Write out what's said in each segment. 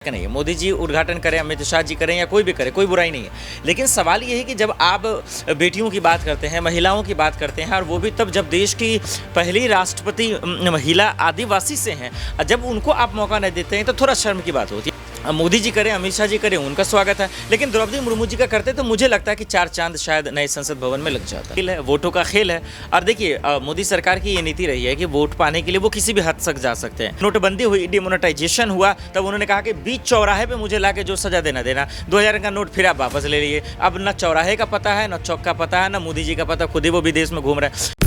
नहीं है। मोदी जी उद्घाटन करें, अमित शाह जी करें या कोई भी करे, कोई बुराई नहीं है। लेकिन सवाल ये है कि जब आप बेटियों की बात करते हैं, महिलाओं की बात करते हैं, और वो भी तब जब देश की पहली राष्ट्रपति महिला आदिवासी से हैं, जब उनको आप मौका नहीं देते हैं तो थोड़ा शर्म की बात होती है। मोदी जी करें, अमित शाह जी करें, उनका स्वागत है, लेकिन द्रौपदी मुर्मू जी का करते तो मुझे लगता है कि 4 चांद शायद नए संसद भवन में लग जाता है। वोटों का खेल है। और देखिए, मोदी सरकार की ये नीति रही है कि वोट पाने के लिए वो किसी भी हद तक जा सकते हैं। नोटबंदी हुई, डिमोनेटाइजेशन हुआ, तब उन्होंने कहा कि बीच चौराहे पे मुझे लाके जो सजा देना 2000 का नोट फिर आप वापस ले लीजिए। अब न चौराहे का पता है, न चौक का पता है, न मोदी जी का पता, खुद ही वो विदेश में घूम रहे हैं।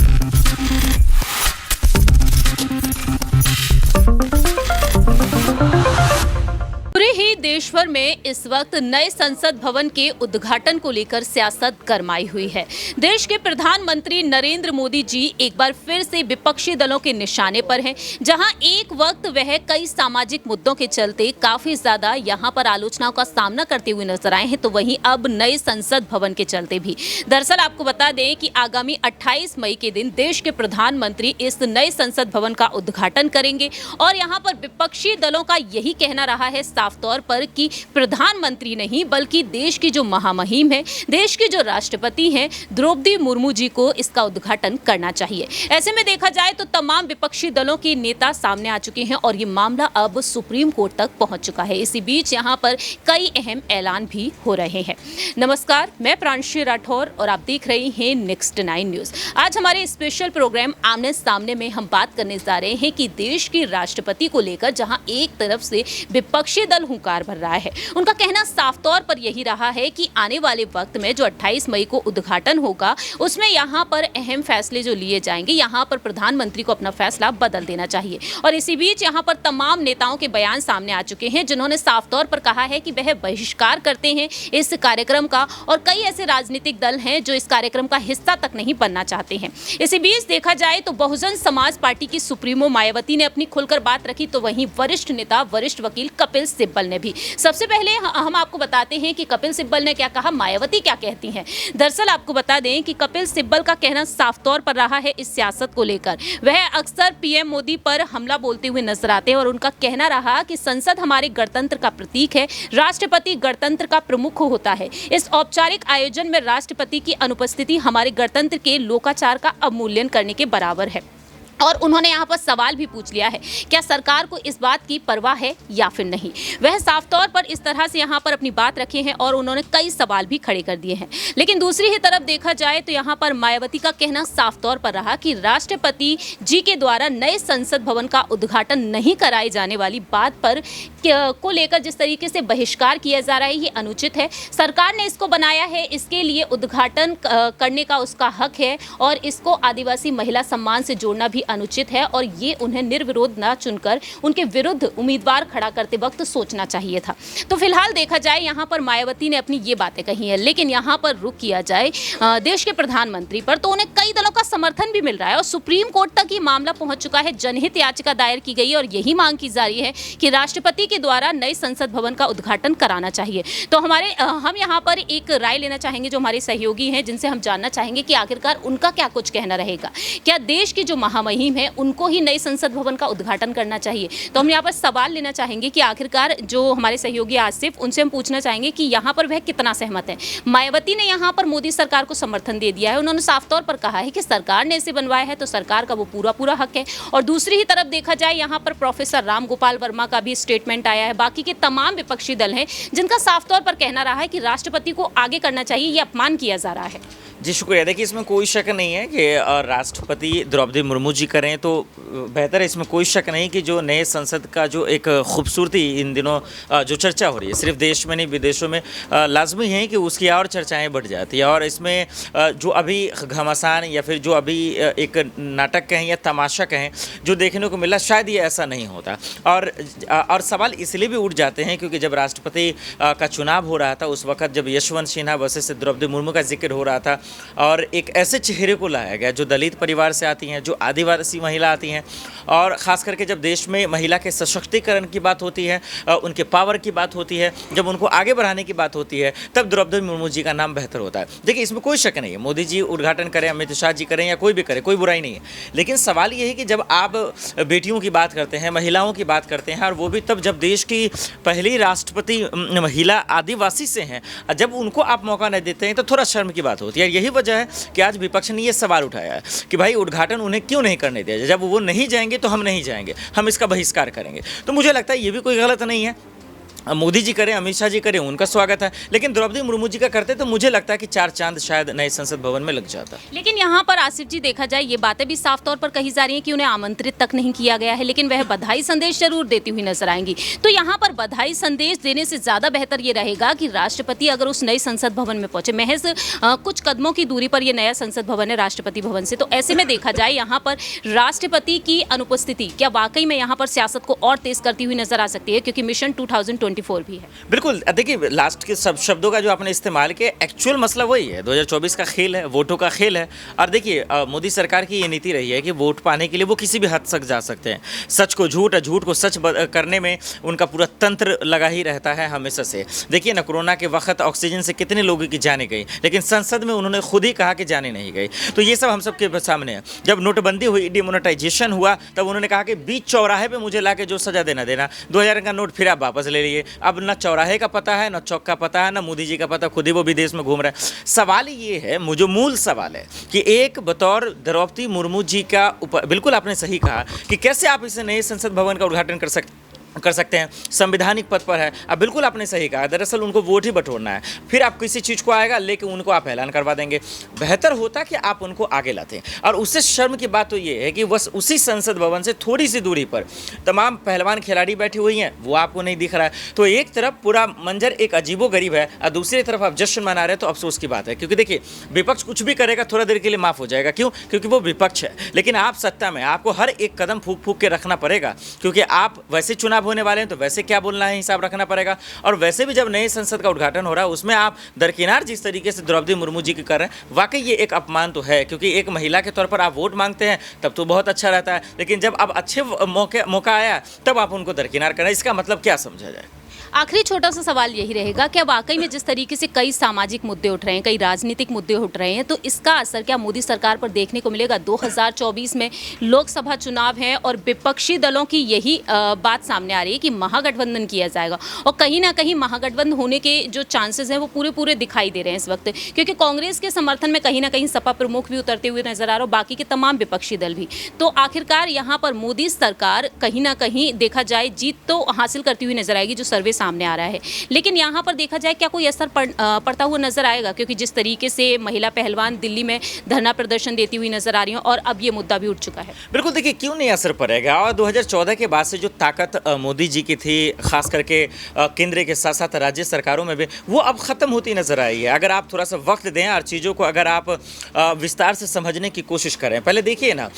पूरे ही देश भर में इस वक्त नए संसद भवन के उद्घाटन को लेकर सियासत गरमाई हुई है। देश के प्रधानमंत्री नरेंद्र मोदी जी एक बार फिर से विपक्षी दलों के निशाने पर हैं, जहां एक वक्त वह कई सामाजिक मुद्दों के चलते काफी ज्यादा यहां पर आलोचनाओं का सामना करते हुए नजर आए हैं, तो वहीं अब नए संसद भवन के चलते भी। दरअसल आपको बता दें कि आगामी 28 मई के दिन देश के प्रधानमंत्री इस नए संसद भवन का उद्घाटन करेंगे और यहां पर विपक्षी दलों का यही कहना रहा है साफ तौर पर कि प्रधानमंत्री नहीं बल्कि देश की जो महामहिम है, देश की जो राष्ट्रपति हैं, द्रौपदी मुर्मू जी को इसका उद्घाटन करना चाहिए। ऐसे में देखा जाए तो तमाम विपक्षी दलों के नेता सामने आ चुके हैं और ये मामला अब सुप्रीम कोर्ट तक पहुंच चुका है। इसी बीच यहां पर कई अहम ऐलान भी हो रहे हैं। नमस्कार, मैं प्रांशी राठौर और आप देख रहे हैं नेक्स्ट 9 न्यूज। आज हमारे स्पेशल प्रोग्राम आमने सामने में हम बात करने जा रहे हैं कि देश की राष्ट्रपति को लेकर जहां एक तरफ से विपक्षी दल हुंकार भर रहा है, उनका कहना साफ तौर पर यही रहा है कि आने वाले वक्त में जो 28 मई को उद्घाटन होगा उसमें यहां पर अहम फैसले जो लिए जाएंगे, यहां पर प्रधानमंत्री को अपना फैसला बदल देना चाहिए। और इसी बीच यहां पर तमाम नेताओं के बयान सामने आ चुके हैं, जिन्होंने साफ तौर पर कहा है कि वह बहिष्कार करते हैं इस कार्यक्रम का, और कई ऐसे राजनीतिक दल हैं जो इस कार्यक्रम का हिस्सा तक नहीं बनना चाहते हैं। इसी बीच देखा जाए तो बहुजन समाज पार्टी की सुप्रीमो मायावती ने अपनी खुलकर बात रखी, तो वहीं वरिष्ठ नेता, वरिष्ठ वकील कपिल सिब्बल ने भी। सबसे पहले हम आपको बताते हैं कि कपिल सिब्बल ने क्या कहा, मायावती क्या कहती हैं। दरअसल आपको बता दें कि कपिल सिब्बल का कहना साफ तौर पर रहा है इस सियासत को लेकर। वह अक्सर पीएम मोदी पर हमला बोलते हुए नजर आते हैं और उनका कहना रहा कि संसद हमारे गणतंत्र का प्रतीक है, राष्ट्रपति गणतंत्र का प्रमुख होता है। इस औपचारिक आयोजन में राष्ट्रपति की अनुपस्थिति हमारे गणतंत्र के लोकाचार का अवमूल्यन करने के बराबर है। और उन्होंने यहाँ पर सवाल भी पूछ लिया है, क्या सरकार को इस बात की परवाह है या फिर नहीं। वह साफ तौर पर इस तरह से यहाँ पर अपनी बात रखे हैं और उन्होंने कई सवाल भी खड़े कर दिए हैं। लेकिन दूसरी ही तरफ देखा जाए तो यहाँ पर मायावती का कहना साफ तौर पर रहा कि राष्ट्रपति जी के द्वारा नए संसद भवन का उद्घाटन नहीं कराए जाने वाली बात पर को लेकर जिस तरीके से बहिष्कार किया जा रहा है, ये अनुचित है। सरकार ने इसको बनाया है, इसके लिए उद्घाटन करने का उसका हक है और इसको आदिवासी महिला सम्मान से जोड़ना भी अनुचित है और ये उन्हें निर्विरोध न चुनकर उनके विरुद्ध उम्मीदवार खड़ा करते वक्त सोचना चाहिए था। तो फिलहाल देखा जाए यहाँ पर मायावती ने अपनी ये बातें कही है, लेकिन यहाँ पर रुक किया जाए देश के प्रधानमंत्री पर, तो उन्हें कई दलों का समर्थन भी मिल रहा है और सुप्रीम कोर्ट तक ये मामला पहुंच चुका है। जनहित याचिका दायर की गई और यही मांग की जा रही है कि राष्ट्रपति के द्वारा नए संसद भवन का उद्घाटन कराना चाहिए। तो हम यहाँ पर एक राय लेना चाहेंगे जो हमारे सहयोगी हैं, जिनसे हम जानना चाहेंगे कि आखिरकार उनका क्या कुछ कहना रहेगा। क्या देश की जो महामहिम है उनको ही नए संसद भवन का उद्घाटन करना चाहिए? तो हम यहाँ पर सवाल लेना चाहेंगे कि आखिरकार जो हमारे सहयोगी आसिफ, उनसे हम पूछना चाहेंगे कि यहाँ पर वह कितना सहमत है। मायावती ने यहाँ पर मोदी सरकार को समर्थन दे दिया है, उन्होंने साफ तौर पर कहा है कि सरकार ने इसे बनवाया है तो सरकार का वो पूरा हक है। और दूसरी ही तरफ देखा जाए यहाँ पर प्रोफेसर राम गोपाल वर्मा का भी स्टेटमेंट आया है। बाकी के तमाम विपक्षी दल हैं जिनका साफ तौर पर कहना रहा है कि राष्ट्रपति को आगे करना चाहिए, ये अपमान किया जा रहा है। जी शुक्रिया। देखिए, इसमें कोई शक नहीं है कि राष्ट्रपति द्रौपदी मुर्मू जी करें तो बेहतर है। इसमें कोई शक नहीं कि जो नए संसद का जो एक खूबसूरती इन दिनों जो चर्चा हो रही है, सिर्फ देश में नहीं विदेशों में, लाजमी है कि उसकी और चर्चाएं बढ़ जाती है। और इसमें जो अभी घमासान या फिर जो अभी एक नाटक कहें या तमाशा कहें जो देखने को मिला, शायद ये ऐसा नहीं होता। और सवाल इसलिए भी उठ जाते हैं क्योंकि जब राष्ट्रपति का चुनाव हो रहा था उस वक्त जब यशवंत सिन्हा वर्सेस द्रौपदी मुर्मू का जिक्र हो रहा था और एक ऐसे चेहरे को लाया गया जो दलित परिवार से आती हैं, जो आदिवासी आदिवासी महिला आती हैं, और ख़ास करके जब देश में महिला के सशक्तिकरण की बात होती है, उनके पावर की बात होती है, जब उनको आगे बढ़ाने की बात होती है, तब द्रौपदी मुर्मू जी का नाम बेहतर होता है। देखिए, इसमें कोई शक नहीं है, मोदी जी उद्घाटन करें, अमित शाह जी करें या कोई भी करे, कोई बुराई नहीं है। लेकिन सवाल ये है कि जब आप बेटियों की बात करते हैं, महिलाओं की बात करते हैं, और वो भी तब जब देश की पहली राष्ट्रपति महिला आदिवासी से हैं, जब उनको आप मौका नहीं देते हैं, तो थोड़ा शर्म की बात होती है। यही वजह है कि आज विपक्ष ने ये सवाल उठाया है कि भाई उद्घाटन उन्हें क्यों नहीं करने दिया, जब वो नहीं जाएंगे तो हम नहीं जाएंगे, हम इसका बहिष्कार करेंगे। तो मुझे लगता है ये भी कोई गलत नहीं है। मोदी जी करें, अमित शाह जी करें, उनका स्वागत है, लेकिन द्रौपदी मुर्मू जी का करते तो मुझे लगता है कि 4 चांद शायद नए संसद भवन में लग जाता। लेकिन यहाँ पर आसिफ जी देखा जाए, ये बातें भी साफ तौर पर कही जा रही हैं कि उन्हें आमंत्रित तक नहीं किया गया है, लेकिन वह बधाई संदेश जरूर देती हुई नजर आएंगी। तो यहाँ पर बधाई संदेश देने से ज्यादा बेहतर ये रहेगा कि राष्ट्रपति अगर उस नए संसद भवन में पहुंचे, महज कुछ कदमों की दूरी पर यह नया संसद भवन है राष्ट्रपति भवन से, तो ऐसे में देखा जाए यहाँ पर राष्ट्रपति की अनुपस्थिति क्या वाकई में यहाँ पर सियासत को और तेज करती हुई नजर आ सकती है, क्योंकि मिशन 2024 भी है। बिल्कुल, देखिए लास्ट के सब शब्दों का जो आपने इस्तेमाल किया, एक्चुअल मसला वही है, 2024 का खेल है, वोटों का खेल है। और देखिए मोदी सरकार की ये नीति रही है कि वोट पाने के लिए वो किसी भी हद तक जा सकते हैं, सच को झूठ, झूठ को सच करने में उनका पूरा तंत्र लगा ही रहता है हमेशा से। देखिए ना, कोरोना के वक्त ऑक्सीजन से कितने लोगों की जाने गई, लेकिन संसद में उन्होंने खुद ही कहा कि जाने नहीं गई। तो ये सब हम सब के सामने है। जब नोटबंदी हुई, डिमोनेटाइजेशन हुआ, तब उन्होंने कहा कि बीच चौराहे पे मुझे ला के जो सजा देना 2000 का नोट फिर आप वापस ले लिए। अब न चौराहे का पता है, न चौक का पता है, न मोदी जी का पता, खुद ही वो विदेश में घूम रहे हैं। सवाल ये है, मुझे मूल सवाल है कि एक बतौर द्रौपदी मुर्मू जी का बिल्कुल आपने सही कहा कि कैसे आप इसे नए संसद भवन का उद्घाटन कर सकते हैं, संवैधानिक पद पर है। अब बिल्कुल आपने सही कहा, दरअसल उनको वोट ही बटोरना है, फिर आप किसी चीज़ को आएगा लेकिन उनको आप ऐलान करवा देंगे। बेहतर होता कि आप उनको आगे लाते। और उससे शर्म की बात तो ये है कि बस उसी संसद भवन से थोड़ी सी दूरी पर तमाम पहलवान खिलाड़ी बैठी हुई हैं, वो आपको नहीं दिख रहा है। तो एक तरफ पूरा मंजर एक अजीबोगरीब है और दूसरी तरफ आप जश्न मना रहे हैं, तो अफसोस की बात है। क्योंकि देखिए, विपक्ष कुछ भी करेगा थोड़ा देर के लिए माफ़ हो जाएगा, क्यों? क्योंकि वो विपक्ष है। लेकिन आप सत्ता में, आपको हर एक कदम फूक फूक के रखना पड़ेगा, क्योंकि आप वैसे चुनाव होने वाले हैं, तो वैसे क्या बोलना है हिसाब रखना पड़ेगा। और वैसे भी जब नए संसद का उद्घाटन हो रहा है, उसमें आप दरकिनार जिस तरीके से द्रौपदी मुर्मू जी की कर रहे हैं, वाकई ये एक अपमान तो है। क्योंकि एक महिला के तौर पर आप वोट मांगते हैं तब तो बहुत अच्छा रहता है, लेकिन जब अब अच्छे मौका आया तब आप उनको दरकिनार करें, इसका मतलब क्या समझा जाए? आखिरी छोटा सा सवाल यही रहेगा, क्या वाकई में जिस तरीके से कई सामाजिक मुद्दे उठ रहे हैं, कई राजनीतिक मुद्दे उठ रहे हैं, तो इसका असर क्या मोदी सरकार पर देखने को मिलेगा? 2024 में लोकसभा चुनाव है और विपक्षी दलों की यही बात सामने आ रही है कि महागठबंधन किया जाएगा, और कहीं ना कहीं महागठबंधन होने के जो चांसेस हैं वो पूरे दिखाई दे रहे हैं इस वक्त, क्योंकि कांग्रेस के समर्थन में कहीं ना कहीं सपा प्रमुख भी उतरते हुए नजर आ रहा है, बाकी के तमाम विपक्षी दल भी। तो आखिरकार यहाँ पर मोदी सरकार कहीं ना कहीं देखा जाए जीत तो हासिल करती हुई नजर आएगी, जो सर्वे सामने आ रहा है। लेकिन यहाँ पर देखा जाए क्या कोई असर पड़ता हुआ नजर आएगा? क्योंकि जिस तरीके से महिला पहलवान दिल्ली में धरना प्रदर्शन देती हुई नजर आ रही हैं, और अब ये मुद्दा भी उठ चुका है। बिल्कुल, देखिए क्यों नहीं असर पड़ेगा। और 2014 के बाद से जो ताकत मोदी जी की थी, खास करके केंद्र के साथ साथ राज्य सरकारों में भी, वो अब खत्म होती नजर आई है। अगर आप थोड़ा सा वक्त दें और चीज़ों को अगर आप विस्तार से समझने की कोशिश करें, पहले देखिए ना,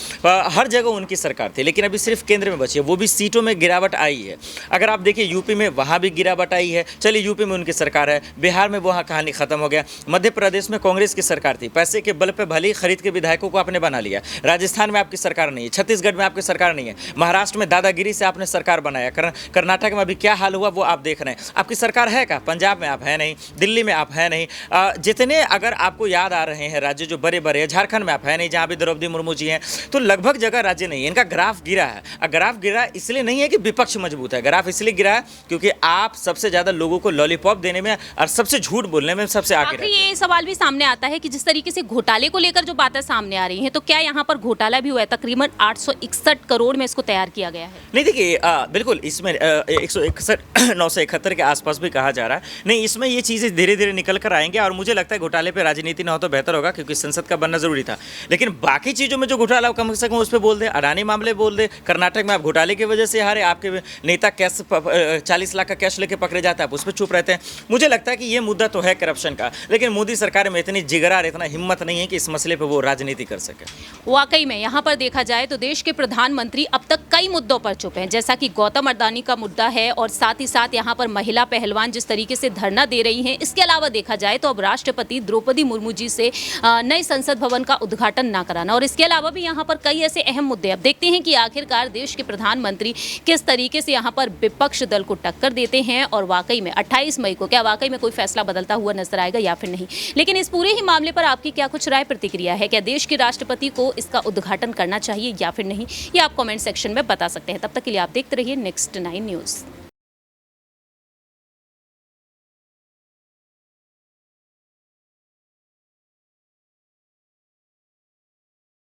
हर जगह उनकी सरकार थी, लेकिन अभी सिर्फ केंद्र में बची है, वो भी सीटों में गिरावट आई है। अगर आप देखिए यूपी में, वहाँ भी गिरावट आई है, चलिए यूपी में उनकी सरकार है, बिहार में वहाँ कहानी खत्म हो गया, मध्य प्रदेश में कांग्रेस की सरकार थी, पैसे के बल पे भली खरीद के विधायकों को आपने बना लिया, राजस्थान में आपकी सरकार नहीं है, छत्तीसगढ़ में आपकी सरकार नहीं है, महाराष्ट्र में दादागिरी से आपने सरकार बनाया, कर्नाटक में अभी क्या हाल हुआ वो आप देख रहे हैं। आपकी सरकार है क्या? पंजाब में आप है नहीं, दिल्ली में आप है नहीं, जितने अगर आपको याद आ रहे हैं राज्य जो बड़े बड़े हैं, झारखंड में आप है नहीं, जहाँ भी द्रौपदी मुर्मू जी हैं, तो लगभग जगह राज्य नहीं है। इनका ग्राफ गिरा है। ग्राफ गिरा इसलिए नहीं है कि विपक्ष मजबूत है, ग्राफ इसलिए गिरा है क्योंकि आप सबसे ज़्यादा लोगों को लॉलीपॉप देने में और सबसे झूठ बोलने में सबसे आगे रहते हैं। ये सवाल भी सामने आता है कि जिस तरीके से घोटाले को लेकर जो बातें सामने आ रही हैं, तो क्या यहाँ पर घोटाला भी हुआ है? तकरीबन 861 करोड़ में इसको तैयार किया गया है। नहीं देखिए, बिल्कुल इसमें 161 971 के आसपास भी कहा जा रहा है। नहीं, इसमें ये चीज़ें धीरे धीरे निकल कर आएंगे और मुझे लगता है घोटाले पे राजनीति ना हो तो बेहतर होगा, क्योंकि संसद का बनना जरूरी था। लेकिन बाकी चीज़ों में जो घोटाला कम से कम उस पर बोल दे, अडानी मामले बोल दे, कर्नाटक में आप घोटाले की वजह से हारे, आपके नेता कैश 40 लाख का कैश लेके पकड़े जाते हैं, आप उस पर चुप रहते हैं। मुझे लगता है कि ये मुद्दा तो है करप्शन का, लेकिन मोदी सरकार में इतनी जिगरा और इतना हिम्मत नहीं है कि इस मसले पर वो राजनीति कर सके। वाकई में यहाँ पर देखा जाए तो देश के प्रधानमंत्री अब तक कई मुद्दों पर चुप हैं, जैसा कि गौतम अडानी का मुद्दा है और साथ ही साथ यहाँ पर महिला पहलवान जिस तरीके से धरना दे रही हैं। इसके अलावा देखा जाए तो अब राष्ट्रपति द्रौपदी मुर्मू जी से नए संसद भवन का उद्घाटन ना कराना, और इसके अलावा भी यहाँ पर कई ऐसे अहम मुद्दे। अब देखते हैं कि आखिरकार देश के प्रधानमंत्री किस तरीके से यहाँ पर विपक्ष दल को टक्कर देते हैं और वाकई में 28 मई को क्या वाकई में कोई फैसला बदलता हुआ नजर आएगा या फिर नहीं। लेकिन इस पूरे ही मामले पर आपकी क्या कुछ राय प्रतिक्रिया है? क्या देश के राष्ट्रपति को इसका उद्घाटन करना चाहिए या फिर नहीं, ये आप कमेंट सेक्शन में बता सकते हैं। तब तक के लिए आप देखते रहिए नेक्स्ट 9 न्यूज़।